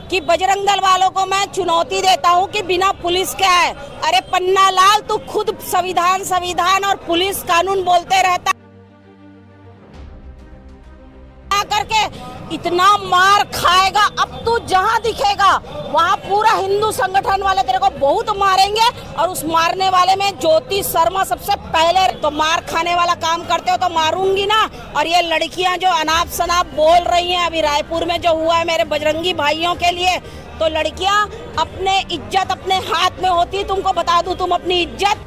कि बजरंग दल वालों को मैं चुनौती देता हूं कि बिना पुलिस के है। अरे पन्ना लाल, तू खुद संविधान और पुलिस कानून बोलते रहता करके इतना मार खाएगा। अब तू जहां दिखेगा वहां पूरा हिंदू संगठन वाले तेरे को बहुत मारेंगे, और उस मारने वाले में ज्योति शर्मा सबसे पहले। तो मार खाने वाला काम करते हो तो मारूंगी ना। और ये लड़कियां जो अनाप शनाप बोल रही हैं, अभी रायपुर में जो हुआ है मेरे बजरंगी भाइयों के लिए, तो लड़कियां अपने इज्जत अपने हाथ में होती। तुमको बता दूं, तुम अपनी इज्जत।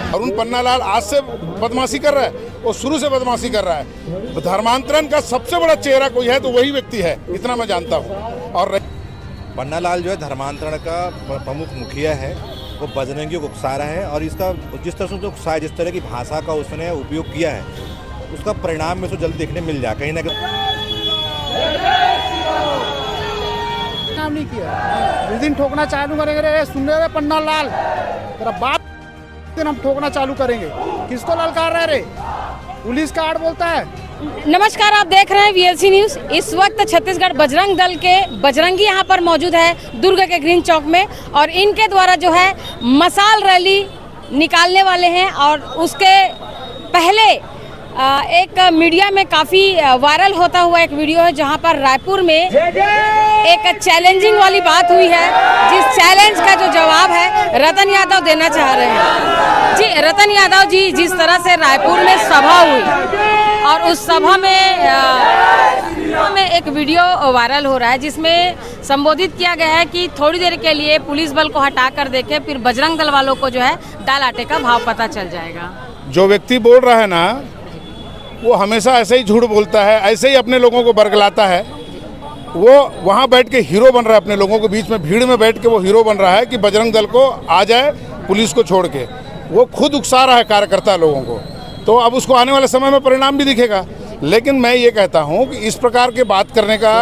अरुण पन्नालाल आज से बदमाशी कर रहा है, वो शुरू से बदमाशी कर रहा है। धर्मांतरण का सबसे बड़ा चेहरा कोई है तो वही व्यक्ति है, इतना मैं जानता हूँ। और पन्नालाल जो है धर्मांतरण का प्रमुख मुखिया है, वो बजरंगियों को उकसा रहा है। और इसका जिस तरह से उसने उकसाया, जिस तरह की भाषा का उसने उपयोग किया है, उसका परिणाम में तो जल्द देखने मिल जाए। कहीं ना कहीं काम नहीं किया, जिस दिन ठोकना चालू करेंगे, रे सुन रहे पन्नालाल, तेरा बाप दिन हम ठोकना चालू करेंगे। किसको ललकार रहे रे? पुलिस का आड़ बोलता है। नमस्कार, आप देख रहे हैं वीएलसी न्यूज। इस वक्त छत्तीसगढ़ बजरंग दल के बजरंगी यहाँ पर मौजूद है दुर्ग के ग्रीन चौक में, और इनके द्वारा जो है मसाल रैली निकालने वाले हैं। और उसके पहले एक मीडिया में काफ़ी वायरल होता हुआ एक वीडियो है, जहाँ पर रायपुर में एक चैलेंजिंग वाली बात हुई है, जिस चैलेंज का जो जवाब है रतन यादव देना चाह रहे हैं। जी रतन यादव जी, जिस तरह से रायपुर में सभा हुई और उस सभा में एक वीडियो वायरल हो रहा है, जिसमें संबोधित किया गया है कि थोड़ी देर के लिए पुलिस बल को हटा कर देखें, फिर बजरंग दल वालों को जो है दाल आटे का भाव पता चल जाएगा। जो व्यक्ति बोल रहा है ना, वो हमेशा ऐसे ही झूठ बोलता है, ऐसे ही अपने लोगों को बरगलाता है। वो वहाँ बैठ के हीरो बन रहा है, अपने लोगों के बीच में भीड़ में बैठ के वो हीरो बन रहा है कि बजरंग दल को आ जाए पुलिस को छोड़ के। वो खुद उकसा रहा है कार्यकर्ता लोगों को। तो अब उसको आने वाले समय में परिणाम भी दिखेगा। लेकिन मैं ये कहता हूँ कि इस प्रकार के बात करने का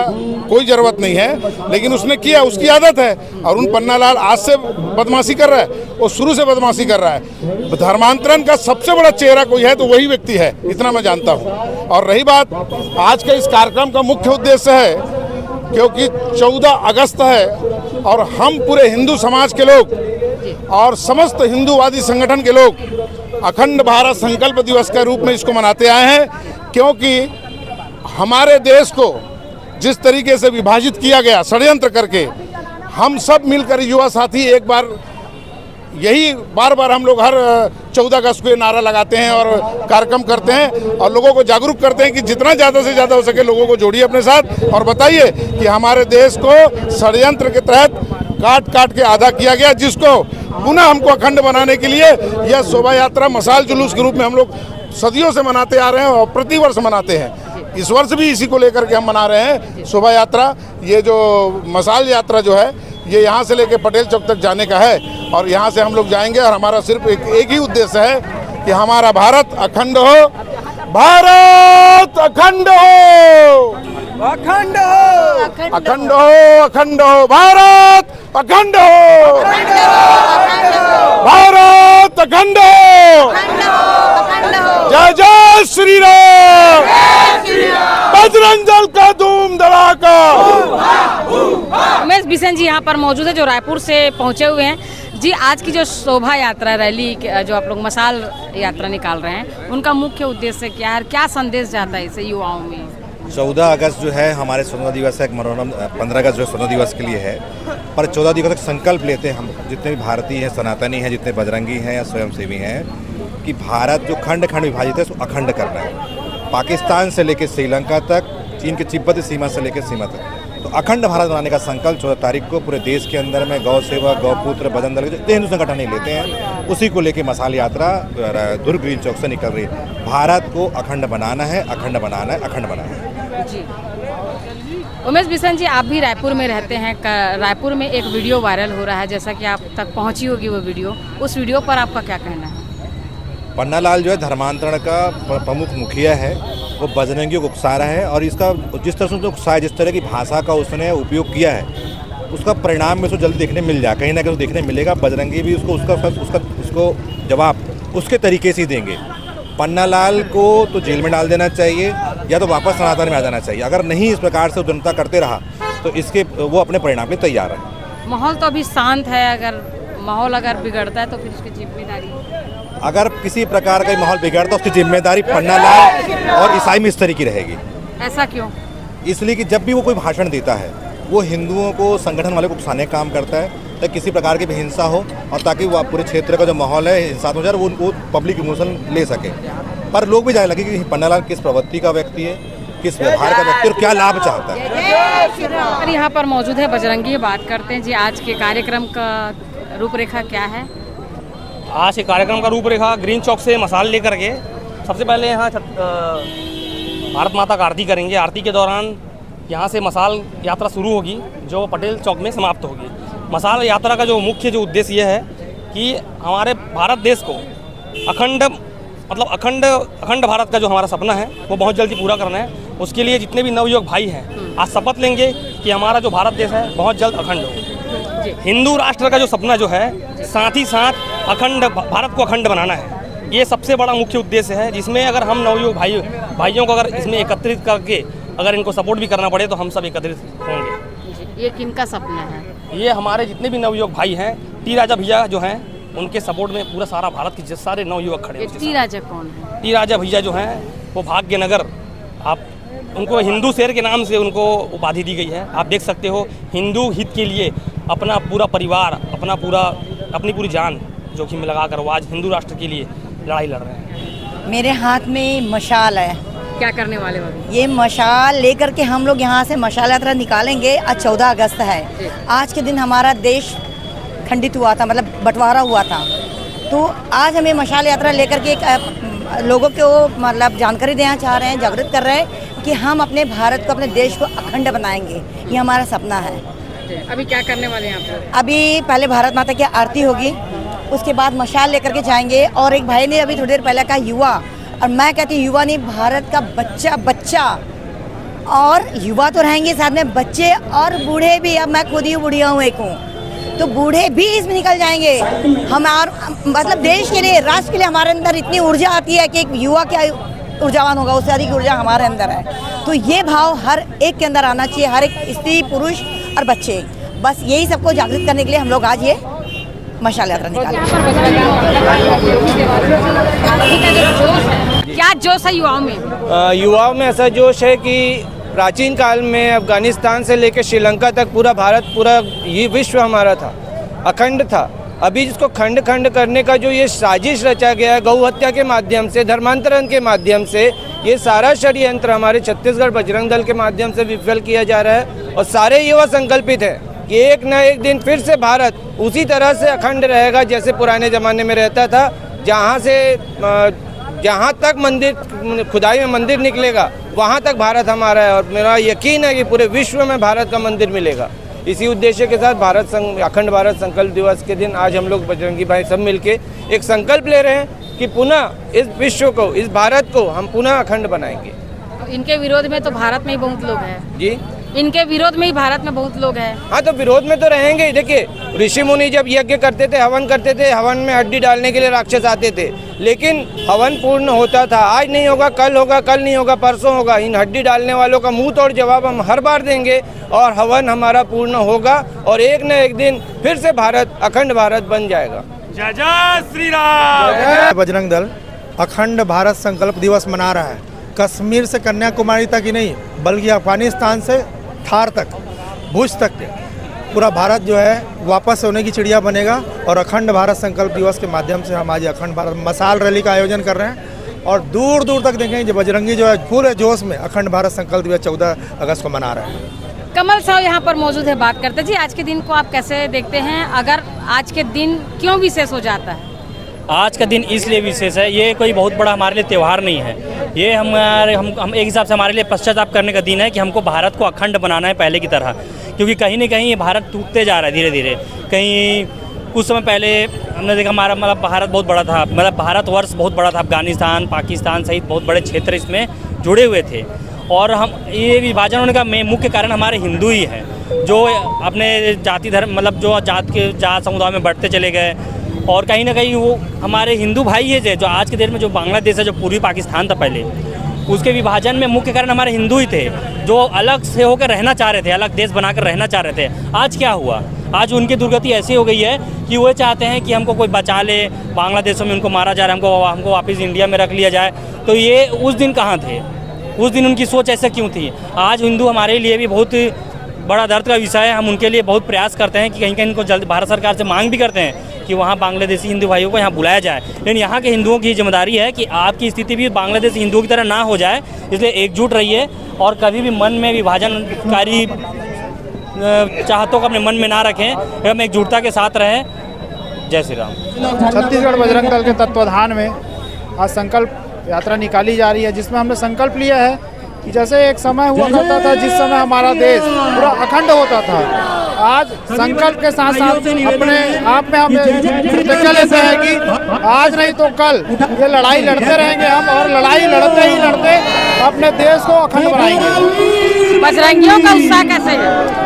कोई ज़रूरत नहीं है, लेकिन उसने किया, उसकी आदत है। अरुण पन्नालाल आज से बदमाशी कर रहा है, वो शुरू से बदमाशी कर रहा है। धर्मांतरण का सबसे बड़ा चेहरा कोई है तो वही व्यक्ति है, इतना मैं जानता हूँ। और रही बात आज के इस कार्यक्रम का मुख्य उद्देश्य है, क्योंकि 14 अगस्त है और हम पूरे हिंदू समाज के लोग और समस्त हिंदूवादी संगठन के लोग अखंड भारत संकल्प दिवस के रूप में इसको मनाते आए हैं। क्योंकि हमारे देश को जिस तरीके से विभाजित किया गया षड्यंत्र करके, हम सब मिलकर युवा साथी एक बार यही बार हम लोग हर 14 अगस्त को नारा लगाते हैं और कार्यक्रम करते हैं और लोगों को जागरूक करते हैं कि जितना ज़्यादा से ज़्यादा हो सके लोगों को जोड़िए अपने साथ और बताइए कि हमारे देश को षड्यंत्र के तहत काट के आधा किया गया, जिसको पुनः हमको अखंड बनाने के लिए यह शोभा यात्रा मसाल जुलूस के रूप में हम लोग सदियों से मनाते आ रहे हैं और प्रतिवर्ष मनाते हैं। इस वर्ष भी इसी को लेकर के हम मना रहे हैं शोभा यात्रा। ये जो मसाल यात्रा जो है, ये यहाँ से लेकर पटेल चौक तक जाने का है और यहाँ से हम लोग जाएंगे। और हमारा सिर्फ एक ही उद्देश्य है कि हमारा भारत अखंड हो, भारत अखंड हो, अखंड हो, अखंड हो, अखंड हो, भारत अखंड हो, भारत अखंड हो। जय जय श्री राम, बजरंग दल का धूम धड़ाका। उमेश बिशन जी यहाँ पर मौजूद है, जो रायपुर से पहुँचे हुए हैं। जी आज की जो शोभा यात्रा रैली जो आप लोग मसाल यात्रा निकाल रहे हैं, उनका मुख्य उद्देश्य क्या है, क्या संदेश जाता है इससे युवाओं में? 14 अगस्त जो है हमारे स्वतंत्रता दिवस है, एक मनोरम 15 अगस्त जो स्वतंत्रता दिवस के लिए है। पर 14 दिवस तक संकल्प लेते हैं हम, जितने भी भारतीय हैं, सनातनी हैं, जितने बजरंगी हैं या स्वयंसेवी हैं, कि भारत जो खंड विभाजित है उसको अखंड करना है। पाकिस्तान से लेकर श्रीलंका तक, चीन के तिब्बत सीमा से लेकर सीमा तक, तो अखंड भारत बनाने का संकल्प 14 तारीख को पूरे देश के अंदर में गौ सेवा, गौपुत्र, बजरंग दल जितने हिंदू संगठन नहीं लेते हैं, उसी को लेकर मसाल यात्रा दुर्ग ग्रीन चौक से निकल रही है। भारत को अखंड बनाना है, अखंड बनाना है, अखंड बनाना है। जी उमेश बिशन जी, आप भी रायपुर में रहते हैं। रायपुर में एक वीडियो वायरल हो रहा है, जैसा कि आप तक पहुंची होगी वो वीडियो, उस वीडियो पर आपका क्या कहना है? पन्नालाल जो है धर्मांतरण का प्रमुख मुखिया है, वो बजरंगियों को उकसा रहा है। और इसका जिस तरह से उसने उकसाया, जिस तरह की भाषा का उसने उपयोग किया है, उसका परिणाम में तो जल्द देखने मिल जाए। कहीं ना कहीं देखने मिलेगा। बजरंगी भी उसको जवाब उसके तरीके से ही देंगे। पन्नालाल को तो जेल में डाल देना चाहिए या तो वापस सनातन में आ जाना चाहिए। अगर नहीं इस प्रकार से जनता करते रहा तो इसके वो अपने परिणाम के तैयार है। माहौल तो अभी शांत है, अगर माहौल अगर बिगड़ता है तो फिर उसकी जिम्मेदारी, अगर किसी प्रकार का माहौल बिगड़ता है उसकी जिम्मेदारी पन्नालाल और ईसाई मिस्त्री की रहेगी। ऐसा क्यों? इसलिए कि जब भी वो कोई भाषण देता है वो हिंदुओं को, संगठन वाले को उकसाने का काम करता है ताकि किसी प्रकार की भी हिंसा हो और ताकि वो पूरे क्षेत्र का जो माहौल है हिंसात्मक हो जाए, वो पब्लिक इमोशन ले सके। पर लोग भी जाने लगे कि पन्नालाल किस प्रवृत्ति का व्यक्ति है, किस व्यवहार का व्यक्ति और क्या लाभ चाहता है। और यहाँ पर मौजूद है बजरंगी, बात करते हैं जी आज के कार्यक्रम का रूपरेखा क्या है? आज के कार्यक्रम का रूपरेखा ग्रीन चौक से मसाल लेकर के सबसे पहले यहाँ भारत माता का आरती करेंगे। आरती के दौरान यहाँ से मसाल यात्रा शुरू होगी जो पटेल चौक में समाप्त होगी। मसाल यात्रा का जो मुख्य जो उद्देश्य यह है कि हमारे भारत देश को अखंड भारत का जो हमारा सपना है वो बहुत जल्दी पूरा करना है। उसके लिए जितने भी नवयुवक भाई हैं आज शपथ लेंगे कि हमारा जो भारत देश है बहुत जल्द अखंड हो। हिंदू राष्ट्र का जो सपना जो है साथ ही साथ भारत को अखंड बनाना है, ये सबसे बड़ा मुख्य उद्देश्य है, जिसमें अगर हम नवयुवक भाइयों को अगर इसमें एकत्रित करके अगर इनको सपोर्ट भी करना पड़े तो हम सब एकत्रित होंगे। ये किनका सपना है? ये हमारे जितने भी नवयुवक भाई हैं, टी राजा भैया जो हैं उनके सपोर्ट में पूरा सारा भारत के सारे नवयुवक खड़े हैं। टी राजा कौन है? टी राजा भैया जो हैं वो भाग्यनगर, आप उनको हिंदू शेर के नाम से उनको उपाधि दी गई है। आप देख सकते हो हिंदू हित के लिए अपना पूरा परिवार, अपनी पूरी जान जोखिम में लगाकर वो आज हिंदू राष्ट्र के लिए लड़ाई लड़ रहे हैं। मेरे हाथ में मशाल है। क्या करने वाले हो? ये मशाल लेकर के हम लोग यहाँ से मशाल यात्रा निकालेंगे। आज 14 अगस्त है। आज के दिन हमारा देश खंडित हुआ था, मतलब बंटवारा हुआ था। तो आज हमें मशाल यात्रा लेकर के लोगों को मतलब जानकारी देना चाह रहे हैं, जागृत कर रहे हैं कि हम अपने भारत को, अपने देश को अखंड बनाएंगे। ये हमारा सपना है। अभी क्या करने वाले हैं आप? अभी पहले भारत माता की आरती होगी, उसके बाद मशाल लेकर के जाएंगे। और एक भाई ने अभी थोड़ी देर पहले कहा युवा, और मैं कहती हूँ युवा नहीं, भारत का बच्चा और युवा तो रहेंगे, साथ में बच्चे और बूढ़े भी। अब मैं खुद ही बुढ़िया हूँ, एक हूँ, तो बूढ़े भी इसमें निकल जाएंगे। मतलब देश के लिए, राष्ट्र के लिए हमारे अंदर इतनी ऊर्जा आती है कि एक युवा क्या ऊर्जावान होगा, उससे अधिक ऊर्जा हमारे अंदर है। तो ये भाव हर एक के अंदर आना चाहिए, हर एक स्त्री, पुरुष और बच्चे। बस यही सबको जागृत करने के लिए हम लोग आज ये मशाल यात्रा निकाले। क्या जोश है युवाओं में? युवाओं में ऐसा जोश है कि प्राचीन काल में अफगानिस्तान से लेकर श्रीलंका तक पूरा भारत, पूरा ये विश्व हमारा था, अखंड था। अभी जिसको खंड करने का जो ये साजिश रचा गया है, गौ हत्या के माध्यम से, धर्मांतरण के माध्यम से, ये सारा षड्यंत्र हमारे छत्तीसगढ़ बजरंग दल के माध्यम से विफल किया जा रहा है। और सारे युवा संकल्पित है कि एक न एक दिन फिर से भारत उसी तरह से अखंड रहेगा जैसे पुराने ज़माने में रहता था, जहाँ तक मंदिर, खुदाई में मंदिर निकलेगा वहाँ तक भारत हमारा है। और मेरा यकीन है कि पूरे विश्व में भारत का मंदिर मिलेगा। इसी उद्देश्य के साथ अखंड भारत संकल्प दिवस के दिन आज हम लोग बजरंगी भाई सब मिलके एक संकल्प ले रहे हैं कि पुनः इस विश्व को, इस भारत को हम पुनः अखंड बनाएंगे। इनके विरोध में तो भारत में ही बहुत लोग हैं जी, इनके विरोध में ही भारत में बहुत लोग हैं। हाँ, तो विरोध में तो रहेंगे ही। देखिए, ऋषि मुनि जब यज्ञ करते थे, हवन करते थे, हवन में हड्डी डालने के लिए राक्षस आते थे, लेकिन हवन पूर्ण होता था। आज नहीं होगा, कल नहीं होगा, परसों होगा। इन हड्डी डालने वालों का मुंह तोड़ जवाब हम हर बार देंगे और हवन हमारा पूर्ण होगा और एक न एक दिन फिर से भारत, अखंड भारत बन जाएगा। जय जय श्री राम। बजरंग दल अखंड भारत संकल्प दिवस मना रहा है। कश्मीर से कन्याकुमारी तक ही नहीं, बल्कि अफगानिस्तान से थार तक, भुज तक पूरा भारत जो है वापस होने की चिड़िया बनेगा। और अखंड भारत संकल्प दिवस के माध्यम से हम आज अखंड भारत मसाल रैली का आयोजन कर रहे हैं और दूर दूर तक देखेंगे जो बजरंगी जो है पूरे जोश में अखंड भारत संकल्प दिवस 14 अगस्त को मना रहे हैं। कमल साहब यहाँ पर मौजूद है, बात करते जी आज के दिन को आप कैसे देखते हैं? अगर आज के दिन क्यों विशेष हो जाता है? आज का दिन इसलिए विशेष है, ये कोई बहुत बड़ा हमारे लिए त्यौहार नहीं है। ये हम एक हिसाब से हमारे लिए पश्चाताप करने का दिन है कि हमको भारत को अखंड बनाना है पहले की तरह, क्योंकि कहीं न कहीं ये भारत टूटते जा रहा है धीरे धीरे। कहीं कुछ समय पहले हमने देखा हमारा मतलब भारत बहुत बड़ा था, मतलब भारतवर्ष बहुत बड़ा था, अफगानिस्तान, पाकिस्तान सहित बहुत बड़े क्षेत्र इसमें जुड़े हुए थे। और हम ये विभाजन होने का मुख्य कारण हमारे हिंदू ही है, जो अपने जाति धर्म मतलब जो जात समुदाय में बढ़ते चले गए और कहीं ना कहीं वो हमारे हिंदू भाई है जो आज के देश में जो बांग्लादेश है, जो पूर्वी पाकिस्तान था पहले, उसके विभाजन में मुख्य कारण हमारे हिंदू ही थे, जो अलग से होकर रहना चाह रहे थे, अलग देश बनाकर रहना चाह रहे थे। आज क्या हुआ? आज उनकी दुर्गति ऐसी हो गई है कि वो चाहते हैं कि हमको कोई बचा ले, बांग्लादेशों में उनको मारा जा रहा है, हमको वापस इंडिया में रख लिया जाए। तो ये उस दिन कहाँ थे? उस दिन उनकी सोच ऐसे क्यों थी? आज हिंदू हमारे लिए भी बहुत बड़ा दर्द का विषय है। हम उनके लिए बहुत प्रयास करते हैं कि कहीं कहीं इनको जल्द भारत सरकार से मांग भी करते हैं कि वहाँ बांग्लादेशी हिंदू भाइयों को यहाँ बुलाया जाए। लेकिन यहाँ के हिंदुओं की जिम्मेदारी है कि आपकी स्थिति भी बांग्लादेशी हिंदुओं की तरह ना हो जाए, इसलिए एकजुट रहिए और कभी भी मन में विभाजनकारी चाहतों को अपने मन में ना रखें, हम एकजुटता के साथ रहें। जय श्री राम। छत्तीसगढ़ बजरंग दल के तत्वाधान में आज संकल्प यात्रा निकाली जा रही है, जिसमें हमने संकल्प लिया है कि जैसे एक समय हुआ करता था जिस समय हमारा देश पूरा अखंड होता था, आज संकल्प के साथ साथ अपने आप में हम प्रतिज्ञा लेते हैं कि आज नहीं तो कल ये लड़ाई लड़ते रहेंगे हम, और लड़ाई लड़ते ही लड़ते अपने देश को अखंड बनाएंगे। बजरंगियों का उत्साह कैसे है?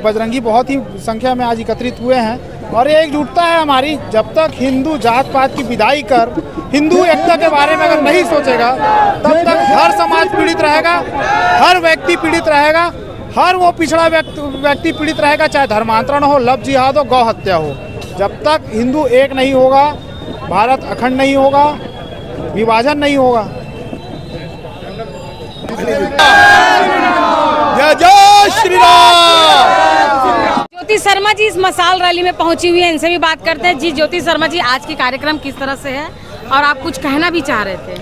बजरंगी बहुत ही संख्या में आज एकत्रित हुए हैं और ये एकजुटता है हमारी। जब तक हिंदू जात पात की विदाई कर हिंदू एकता के बारे में अगर नहीं सोचेगा, तब तक हर समाज पीड़ित रहेगा, हर व्यक्ति पीड़ित रहेगा, हर वो पिछड़ा व्यक्ति पीड़ित रहेगा, चाहे धर्मांतरण हो, लव जिहाद हो, गौ हत्या हो। जब तक हिंदू एक नहीं होगा, भारत अखंड नहीं होगा, विभाजन नहीं होगा। जय जय श्री राम। ज्योति शर्मा जी इस मसाल रैली में पहुंची हुई है, इनसे भी बात करते हैं। जी ज्योति शर्मा जी, आज के कार्यक्रम किस तरह से है और आप कुछ कहना भी चाह रहे थे?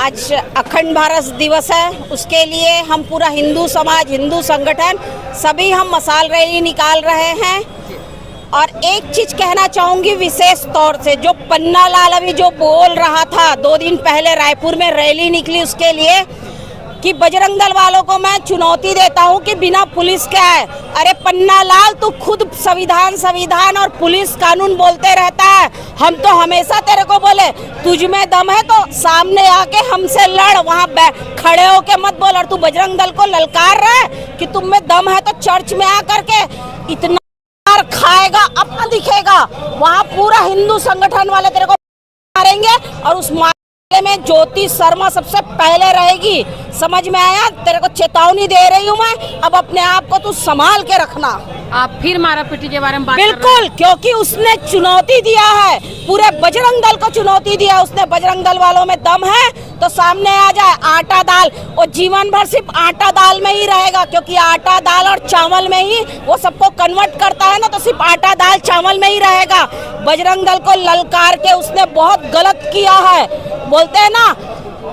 आज अखंड भारत दिवस है, उसके लिए हम पूरा हिंदू समाज, हिंदू संगठन सभी हम मसाल रैली निकाल रहे हैं। और एक चीज कहना चाहूँगी विशेष तौर से, जो पन्ना लाल अभी जो बोल रहा था 2 दिन पहले रायपुर में रैली निकली, उसके लिए कि बजरंग दल वालों को मैं चुनौती देता हूं कि बिना पुलिस के आए। अरे पन्ना लाल, तू खुद संविधान और पुलिस कानून बोलते रहता है, हम तो हमेशा तेरे को बोले तुझ में दम है तो सामने आके हमसे लड़, वहाँ खड़े होके मत बोल। और तू बजरंग दल को ललकार रहा है कि तुम में दम है तो चर्च में आकर के इतना खाएगा, अपना दिखेगा, वहाँ पूरा हिंदू संगठन वाले तेरे को मारेंगे और उस में ज्योति शर्मा सबसे पहले रहेगी। समझ में आया? तेरे को चेतावनी दे रही हूँ मैं, अब अपने आप को तू संभाल के रखना। आप फिर मारा पीटी के बारे में बात बिल्कुल, क्योंकि उसने चुनौती दिया है, पूरे बजरंग दल को चुनौती दिया उसने। बजरंग दल वालों में दम है तो सामने आ जाए। आटा दाल, वो जीवन भर सिर्फ आटा दाल में ही रहेगा, क्योंकि आटा दाल और चावल में ही वो सबको कन्वर्ट करता है ना, तो सिर्फ आटा दाल चावल में ही रहेगा। बजरंग दल को ललकार के उसने बहुत गलत किया है। बोलते हैं ना,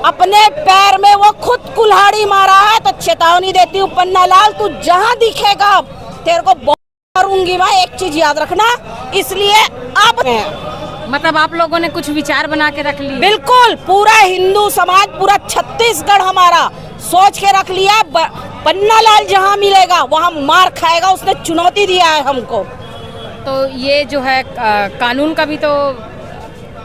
अपने पैर में वो खुद कुल्हाड़ी मारा है। तो चेतावनी देती हूँ पन्ना लाल, तू जहाँ दिखेगा तेरे को बहुत मारूंगी मैं, एक चीज याद रखना। इसलिए अब मतलब आप लोगों ने कुछ विचार बना के रख लिए? बिल्कुल, पूरा हिंदू समाज, पूरा छत्तीसगढ़ हमारा सोच के रख लिया, पन्ना लाल जहाँ मिलेगा वहाँ मार खाएगा। उसने चुनौती दिया है हमको। तो ये जो है कानून का भी तो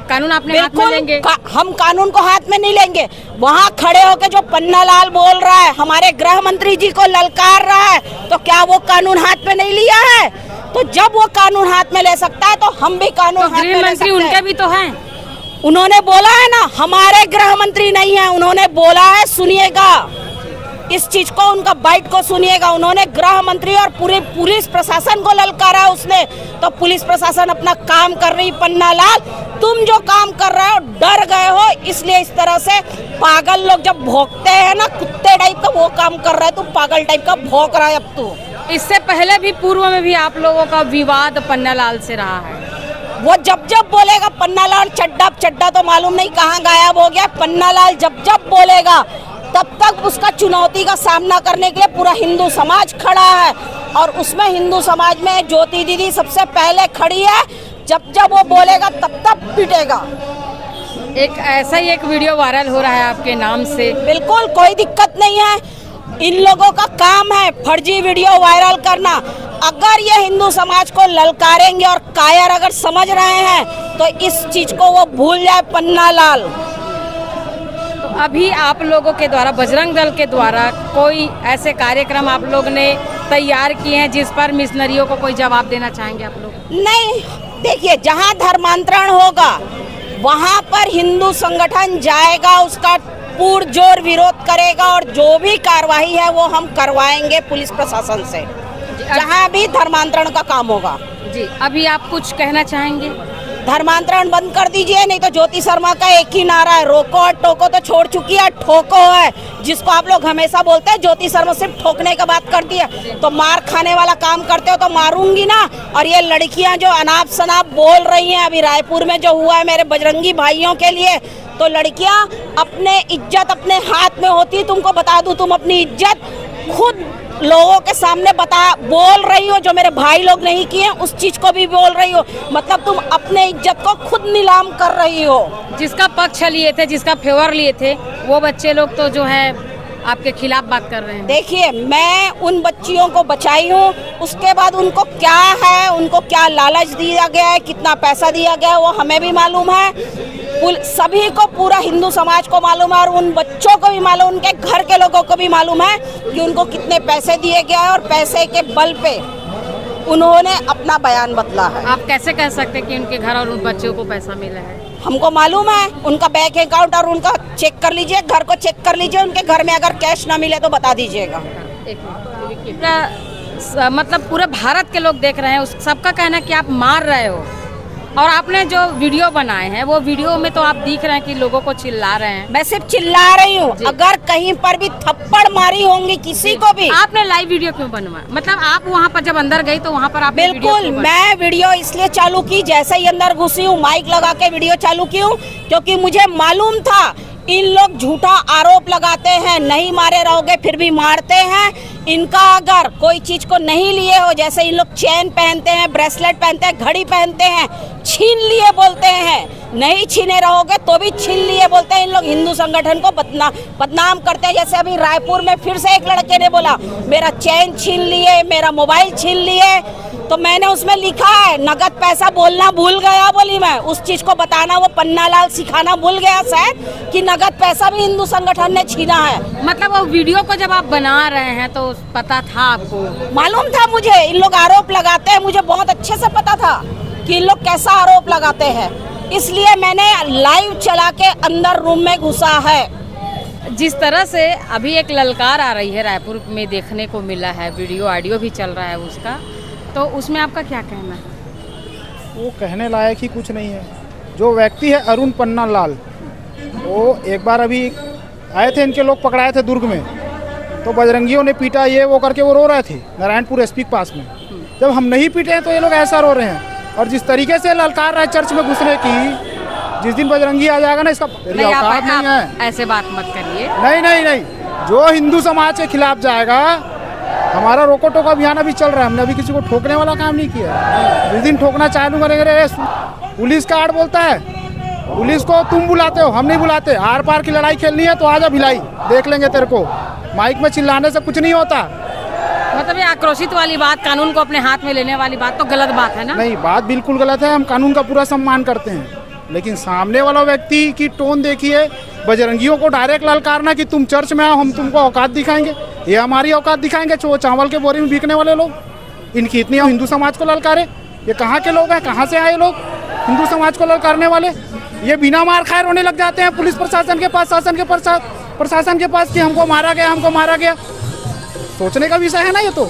कानून अपने हाथ में लेंगे? हम कानून को हाथ में नहीं लेंगे। वहाँ खड़े होके जो पन्ना लाल बोल रहा है, हमारे गृह मंत्री जी को ललकार रहा है, तो क्या वो कानून हाथ में नहीं लिया है? तो जब वो कानून हाथ में ले सकता है तो हम भी कानून हाथ में ले सकते हैं। गृह मंत्री उनके भी तो हैं। उन्होंने बोला है ना, हमारे गृह मंत्री नहीं है, उन्होंने बोला है, सुनिएगा इस चीज को, उनका बाइट को सुनिएगा। उन्होंने गृह मंत्री और पूरे पुलिस प्रशासन को ललकारा उसने। तो पुलिस प्रशासन अपना काम कर रही। पन्ना लाल, तुम जो काम कर रहे हो डर गए हो, इसलिए इस तरह से पागल लोग जब भौंकते हैं ना, कुत्ते टाइप का वो काम कर रहा है, तू पागल टाइप का भौंक रहा है अब तू। इससे पहले भी पूर्व में भी आप लोगों का विवाद पन्ना लाल से रहा है। वो जब जब बोलेगा पन्ना लाल, चड्डा तो मालूम नहीं कहाँ गायब हो गया। पन्ना लाल जब जब बोलेगा तब तक उसका चुनौती का सामना करने के लिए पूरा हिंदू समाज खड़ा है। और उसमें हिंदू समाज में ज्योति दीदी सबसे पहले खड़ी है। जब जब वो बोलेगा तब तब पिटेगा। एक ऐसा ही एक वीडियो वायरल हो रहा है आपके नाम से। बिल्कुल, कोई दिक्कत नहीं है। इन लोगों का काम है फर्जी वीडियो वायरल करना। अगर ये हिंदू समाज को ललकारेंगे और कायर अगर समझ रहे हैं तो इस चीज को वो भूल जाए पन्ना लाल। तो अभी आप लोगों के द्वारा, बजरंग दल के द्वारा कोई ऐसे कार्यक्रम आप लोग ने तैयार किए हैं जिस पर मिशनरियों को कोई जवाब देना चाहेंगे आप लोग? नहीं, देखिए, जहाँ धर्मांतरण होगा वहाँ पर हिंदू संगठन जाएगा, उसका पुरजोर विरोध करेगा और जो भी कार्रवाई है वो हम करवाएंगे पुलिस प्रशासन से, जहाँ भी धर्मांतरण का काम होगा। जी, अभी आप कुछ कहना चाहेंगे? धर्मांतरण बंद कर दीजिए, नहीं तो ज्योति शर्मा का एक ही नारा है, रोको और टोको तो छोड़ चुकी है, ठोको है, जिसको आप लोग हमेशा बोलते हैं। ज्योति शर्मा सिर्फ ठोकने का बात करती है, तो मार खाने वाला काम करते हो तो मारूंगी ना। और ये लड़कियां जो अनाप शनाप बोल रही हैं, अभी रायपुर में जो हुआ है मेरे बजरंगी भाइयों के लिए, तो लड़कियां अपने इज्जत अपने हाथ में होती। तुमको बता दूं, तुम अपनी इज्जत खुद लोगों के सामने बोल रही हो, जो मेरे भाई लोग नहीं किए उस चीज को भी बोल रही हो। मतलब तुम अपने इज्जत को खुद नीलाम कर रही हो। जिसका पक्ष लिए थे, जिसका फेवर लिए थे, वो बच्चे लोग तो जो है आपके खिलाफ बात कर रहे हैं। देखिए, मैं उन बच्चियों को बचाई हूँ, उसके बाद उनको क्या है, उनको क्या लालच दिया गया है, कितना पैसा दिया गया है, वो हमें भी मालूम है। सभी को, पूरा हिंदू समाज को मालूम है और उन बच्चों को भी मालूम, उनके घर के लोगों को भी मालूम है कि उनको कितने पैसे दिए गए हैं और पैसे के बल पे उन्होंने अपना बयान बदला है। आप कैसे कह सकते हैं कि उनके घर और उन बच्चों को पैसा मिला है? हमको मालूम है, उनका बैंक अकाउंट और उनका चेक कर लीजिए, घर को चेक कर लीजिए, उनके घर में अगर कैश ना मिले तो बता दीजिएगा। मतलब पूरे भारत के लोग देख रहे हैं, उस सबका कहना है कि आप मार रहे हो, और आपने जो वीडियो बनाए हैं वो वीडियो में तो आप दिख रहे हैं कि लोगों को चिल्ला रहे हैं। मैं सिर्फ चिल्ला रही हूँ, अगर कहीं पर भी थप्पड़ मारी होंगी किसी को भी। आपने लाइव वीडियो क्यों बनवाया? मतलब आप वहाँ पर जब अंदर गई तो वहाँ पर आप? बिल्कुल, मैं वीडियो इसलिए चालू की, जैसे ही अंदर घुसी हूँ माइक लगा के वीडियो चालू की हूँ, क्योंकि मुझे मालूम था इन लोग झूठा आरोप लगाते हैं, नहीं मारे रहोगे फिर भी मारते हैं। इनका अगर कोई चीज को नहीं लिए हो, जैसे इन लोग चेन पहनते हैं, ब्रेसलेट पहनते हैं, घड़ी पहनते हैं, छीन लिए बोलते हैं, नहीं छीने रहोगे तो भी छीन लिए बोलते हैं। इन लोग हिंदू संगठन को बदनाम करते हैं। जैसे अभी रायपुर में फिर से एक लड़के ने बोला मेरा चेन छीन लिए, मेरा मोबाइल छीन लिए, तो मैंने उसमें लिखा है नगद पैसा बोलना भूल गया, बोली मैं उस चीज को बताना, वो पन्नालाल सिखाना भूल गया शायद कि नगद पैसा भी हिंदू संगठन ने छीना है। मतलब वो वीडियो को जब आप बना रहे हैं तो पता था आपको? मालूम था मुझे, इन लोग आरोप लगाते हैं, मुझे बहुत अच्छे से पता था कि इन लोग कैसा आरोप लगाते हैं, इसलिए मैंने लाइव चला के अंदर रूम में घुसा है। जिस तरह से अभी एक ललकार आ रही है रायपुर में देखने को मिला है, वीडियो ऑडियो भी चल रहा है उसका, तो उसमें आपका क्या कहना है? वो कहने लायक ही कुछ नहीं है। जो व्यक्ति है अरुण पन्ना लाल, वो एक बार अभी आए थे, इनके लोग पकड़ाए थे दुर्ग में, तो बजरंगियों ने पीटा, ये वो करके वो रो रहे थे नारायणपुर एसपी के पास में। जब हम नहीं पीटे हैं तो ये लोग ऐसा रो रहे हैं। और जिस तरीके से ललकार रहा है चर्च में घुसने की, जिस दिन बजरंगी आ जाएगा ना, इसका औकात नहीं है। ऐसे बात मत करिए। नहीं, जो हिंदू समाज के खिलाफ जाएगा, हमारा रोको टोको अभियान अभी चल रहा है, हमने अभी किसी को ठोकने वाला काम नहीं किया। जिस दिन ठोकना चालू करेंगे, पुलिस का आड़ बोलता है, पुलिस को तुम बुलाते हो, हम नहीं बुलाते। आर पार की लड़ाई खेलनी है तो आजा भिलाई, देख लेंगे तेरे को। माइक में चिल्लाने से कुछ नहीं होता। मतलब ये आक्रोशित वाली बात, कानून को अपने हाथ में लेने वाली बात तो गलत बात है ना? नहीं, बात बिल्कुल गलत है, हम कानून का पूरा सम्मान करते हैं, लेकिन सामने वाला व्यक्ति की टोन देखिए। बजरंगियों को डायरेक्ट ललकारना कि तुम चर्च में आओ, हम तुमको औकात दिखाएंगे, ये हमारी औकात दिखाएंगे। चावल के बोरे में बिकने वाले लोग, इनकी इतनी हिंदू समाज को ललकारे, ये कहाँ के लोग हैं, कहाँ से आए लोग हिंदू समाज को ललकारने वाले? ये बिना मार खाए रोने लग जाते हैं पुलिस प्रशासन के पास, प्रशासन के पास कि हमको मारा गया। सोचने का विषय है ना ये तो।